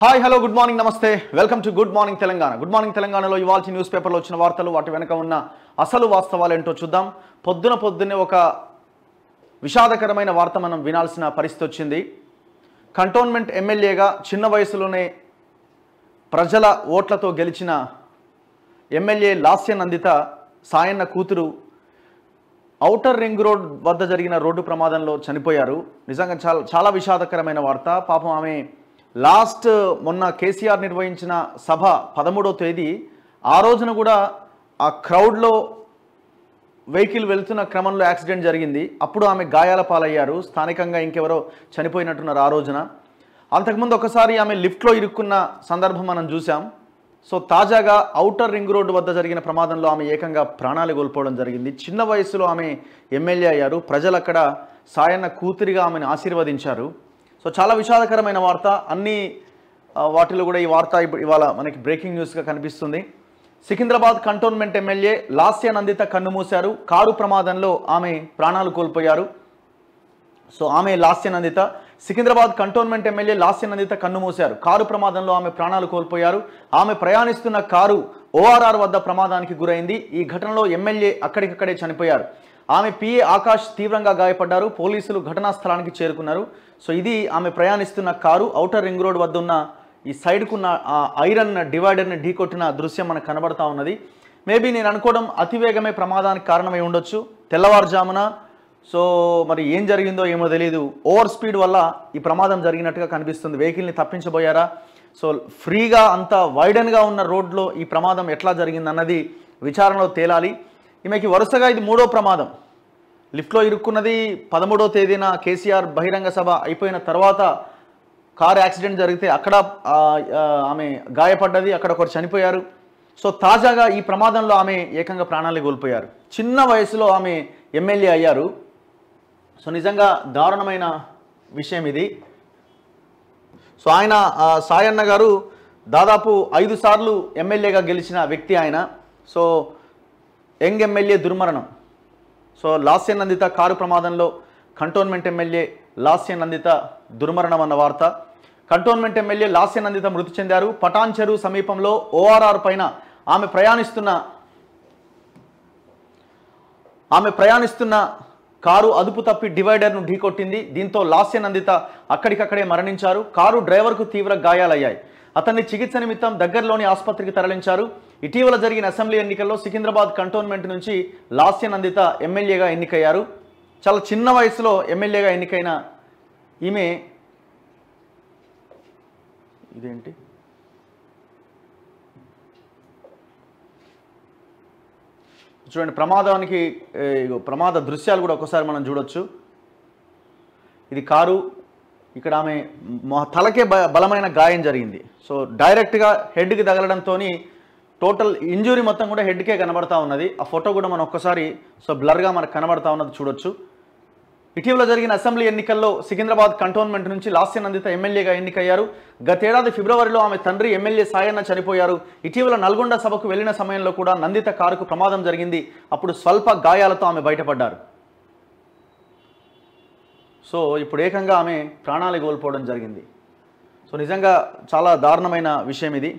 Hi hello good morning నమస్తే welcome to good morning Telangana. Good morning తెలంగాణలో ఇవాల్టి news పేపర్లో వచ్చిన వార్తలు, వాటి వెనక ఉన్న అసలు వాస్తవాలు ఏంటో చూద్దాం. పొద్దున్నే ఒక విషాదకరమైన వార్త మనం వినాల్సిన పరిస్థితి వచ్చింది. కంటోన్మెంట్ ఎమ్మెల్యేగా చిన్న వయసులోనే ప్రజల ఓట్లతో గెలిచిన ఎమ్మెల్యే లాస్య నందిత సాయన్న కూతురు ఔటర్ రింగ్ రోడ్ వద్ద జరిగిన రోడ్డు ప్రమాదంలో చనిపోయారు. నిజంగా చాలా విషాదకరమైన వార్త. పాపం ఆమె మొన్న కేసీఆర్ నిర్వహించిన సభ 13వ తేదీ, ఆ రోజున కూడా ఆ క్రౌడ్లో వెహికల్ వెళ్తున్న క్రమంలో యాక్సిడెంట్ జరిగింది. అప్పుడు ఆమె గాయాల పాలయ్యారు. స్థానికంగా ఇంకెవరో చనిపోయినట్టున్నారు ఆ రోజున. అంతకుముందు ఒకసారి ఆమె లిఫ్ట్లో ఇరుక్కున్న సందర్భం మనం చూసాం. సో తాజాగా ఔటర్ రింగ్ రోడ్డు వద్ద జరిగిన ప్రమాదంలో ఆమె ఏకంగా ప్రాణాలు కోల్పోవడం జరిగింది. చిన్న వయసులో ఆమె ఎమ్మెల్యే అయ్యారు. ప్రజలు అక్కడ సాయన్న కూతురిగా ఆమెను ఆశీర్వదించారు. సో చాలా విషాదకరమైన వార్త. అన్ని వాటిలో కూడా ఈ వార్త ఇవాళ మనకి బ్రేకింగ్ న్యూస్గా కనిపిస్తుంది. సికింద్రాబాద్ కంటోన్మెంట్ ఎమ్మెల్యే లాస్య నందిత కన్నుమూశారు. కారు ప్రమాదంలో ఆమె ప్రాణాలు కోల్పోయారు. సో ఆమె లాస్య నందిత, సికింద్రాబాద్ కంటోన్మెంట్ ఎమ్మెల్యే లాస్య నందిత కన్నుమూశారు. కారు ప్రమాదంలో ఆమె ప్రాణాలు కోల్పోయారు. ఆమె ప్రయాణిస్తున్న కారు ఓఆర్ఆర్ వద్ద ప్రమాదానికి గురైంది. ఈ ఘటనలో ఎమ్మెల్యే అక్కడికక్కడే చనిపోయారు. ఆమె పిఏ ఆకాష్ తీవ్రంగా గాయపడ్డారు. పోలీసులు ఘటనా స్థలానికి చేరుకున్నారు. సో ఇది ఆమె ప్రయాణిస్తున్న కారు ఔటర్ రింగ్ రోడ్ వద్ద ఉన్న ఈ సైడ్కున్న ఐరన్ డివైడర్ని ఢీకొట్టిన దృశ్యం మనకు కనబడతా ఉన్నది. మేబీ నేను అనుకోవడం అతివేగమే ప్రమాదానికి కారణమై ఉండొచ్చు. తెల్లవారుజామున సో మరి ఏం జరిగిందో ఏమో తెలియదు, ఓవర్ స్పీడ్ వల్ల ఈ ప్రమాదం జరిగినట్టుగా కనిపిస్తుంది. వెహికల్ని తప్పించబోయారా? సో ఫ్రీగా అంత వైడన్గా ఉన్న రోడ్లో ఈ ప్రమాదం ఎట్లా జరిగిందన్నది విచారణలో తేలాలి. ఈమెకి వరుసగా ఇది 3వ ప్రమాదం. లిఫ్ట్లో ఇరుక్కున్నది 13వ తేదీన కేసీఆర్ బహిరంగ సభ అయిపోయిన తర్వాత కారు యాక్సిడెంట్ జరిగితే అక్కడ ఆమె గాయపడ్డది, అక్కడ ఒకరు చనిపోయారు. సో తాజాగా ఈ ప్రమాదంలో ఆమె ఏకంగా ప్రాణాలు కోల్పోయారు. చిన్న వయసులో ఆమె ఎమ్మెల్యే అయ్యారు. సో నిజంగా దారుణమైన విషయం ఇది. సో ఆయన సాయన్న గారు దాదాపు 5 సార్లు ఎమ్మెల్యేగా గెలిచిన వ్యక్తి ఆయన. సో యంగ్ ఎమ్మెల్యే దుర్మరణం. సో లాస్య నందిత కారు ప్రమాదంలో కంటోన్మెంట్ ఎమ్మెల్యే లాస్య నందిత దుర్మరణం అన్న వార్త. కంటోన్మెంట్ ఎమ్మెల్యే లాస్య నందిత మృతి చెందారు. పటాన్ చెరువు సమీపంలో ఓఆర్ఆర్ పైన ఆమె ప్రయాణిస్తున్న కారు అదుపు తప్పి డివైడర్ను ఢీకొట్టింది. దీంతో లాస్య నందిత అక్కడికక్కడే మరణించారు. కారు డ్రైవర్కు తీవ్ర గాయాలయ్యాయి. అతన్ని చికిత్స నిమిత్తం దగ్గరలోని ఆసుపత్రికి తరలించారు. ఇటీవల జరిగిన అసెంబ్లీ ఎన్నికల్లో సికింద్రాబాద్ కంటోన్మెంట్ నుంచి లాస్య నందిత ఎమ్మెల్యేగా ఎన్నికయ్యారు. చాలా చిన్న వయసులో ఎమ్మెల్యేగా ఎన్నికైన ఈమె ఇదేంటి చూడండి, ప్రమాద దృశ్యాలు కూడా ఒకసారి మనం చూడొచ్చు. ఇది కారు, ఇక్కడ ఆమె తలకే బలమైన గాయం జరిగింది. సో డైరెక్ట్గా హెడ్కి తగలడంతో టోటల్ ఇంజురీ మొత్తం కూడా హెడ్కే కనబడతా ఉన్నది. ఆ ఫోటో కూడా మనం ఒక్కసారి బ్లర్గా మనకు కనబడతా ఉన్నది చూడొచ్చు. ఇటీవల జరిగిన అసెంబ్లీ ఎన్నికల్లో సికింద్రాబాద్ కంటోన్మెంట్ నుంచి లాస్య నందిత ఎమ్మెల్యేగా ఎన్నికయ్యారు. గతేడాది ఫిబ్రవరిలో ఆమె తండ్రి ఎమ్మెల్యే సాయన్న చనిపోయారు. ఇటీవల నల్గొండ సభకు వెళ్లిన సమయంలో కూడా నందిత కారుకు ప్రమాదం జరిగింది. అప్పుడు స్వల్ప గాయాలతో ఆమె బయటపడ్డారు. సో ఇప్పుడు ఏకంగా ఆమె ప్రాణాలు కోల్పోవడం జరిగింది. సో నిజంగా చాలా దారుణమైన విషయం ఇది.